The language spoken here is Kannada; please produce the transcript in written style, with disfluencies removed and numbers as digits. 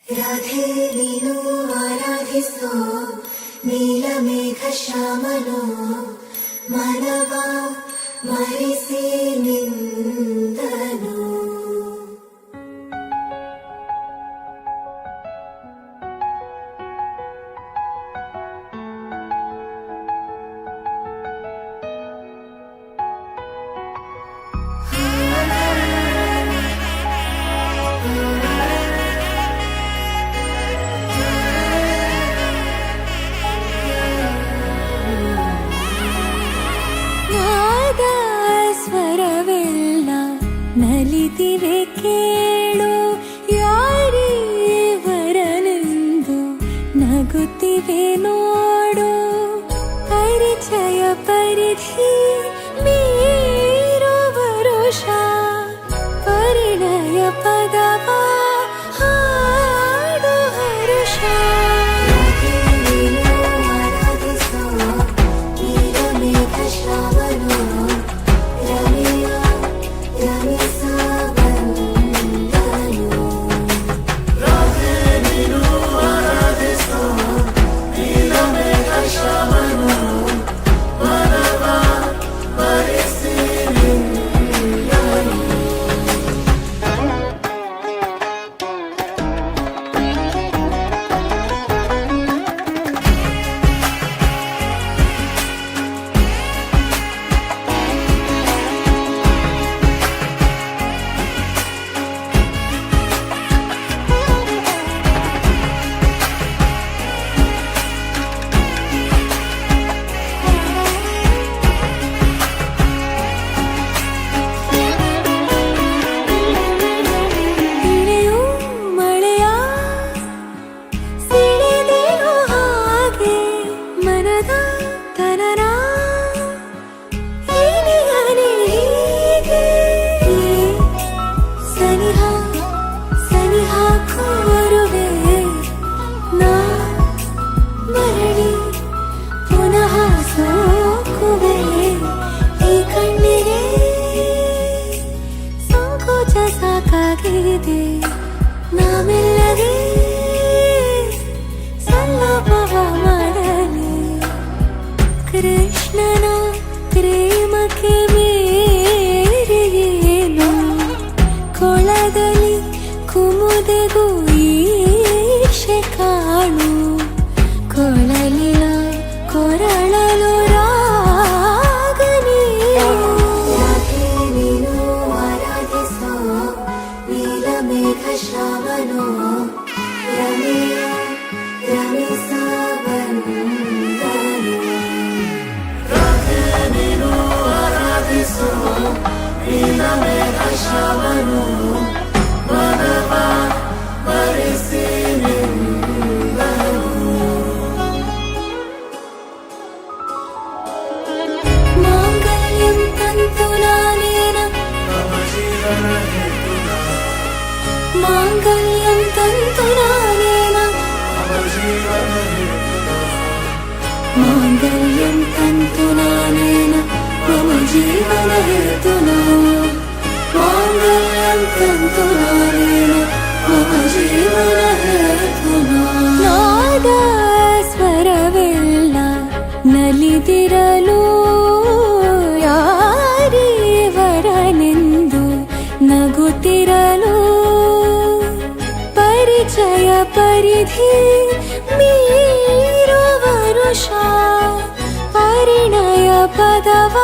ರಾಧೆ ನೀನು ಆರಾಧಿಸೋ ನೀಲಮೇಘ ಶ್ಯಾಮನೋ ಮನವ ಮರೆಸಿ ನಿಂದನು. ನಲಿದಿವೆ ಕೇಳು ಯಾರೇ ವರನೆಂದು ನಗುತ್ತಿವೆ ನೋಡು. ಪರಿಚಯ ಪರಿಧಿ ಮೀರು ವರುಷ ಪರಿಣಯ ಪದವ ಹಾಡು ಹರುಷ. ಸಾಕಾಗಿದೆ ನಾಮೆಲ್ಲಗೆ ಸಲ್ಲಭವ ಮಾಡಲಿ. ಕೃಷ್ಣನ ಪ್ರೇಮಕ್ಕೆ ಮೇರೆಯೇನು ಕೊಳದಲ್ಲಿ ಕುಮುದೆಗೂ ಈಶೆ ಕಾಣು. ಕೊಳಲಿನ ಕೊರಳಲು ಶ್ರಾವಣೋ ರಮೆಯ ರಮಿಸ ಬಂದನು. ರಾಧೆ ನೀನು ಆರಾಧಿಸೋ ನೀಲಮೇಘ ಶ್ರಾವಣೋ ಮನವ ಮರೆಸಿ ನಿಂದನು. ಮಾಂಗಲ್ಯಂ ತಂತು ನಾನೇನ ಮಮ ಜೀವನ ಮಾಂಗಲ್ಯಂ ತಂತು ನಾನೇನ ಮಾಂಗಲ್ಯಂ ತಂತು ನಾನೇನ ಮಮ ಜೀವನ ಹೇತುನಾ. ಮಾಂಗಲ್ಯಂ ತಂತು ನಾನೇನ ಮಮ ಜೀವನ ಹೇತುನಾ. ನಾದ ಸ್ವರವೆಲ್ಲ ನಲಿದಿರಲು ಯಾರೇ ವರನೆಂದು ನಗುತ್ತಿರಲು. ಪರಿಚಯ ಪರಿಧಿ ಮೀರು ವರುಷ ಪರಿಣಯ ಪದವ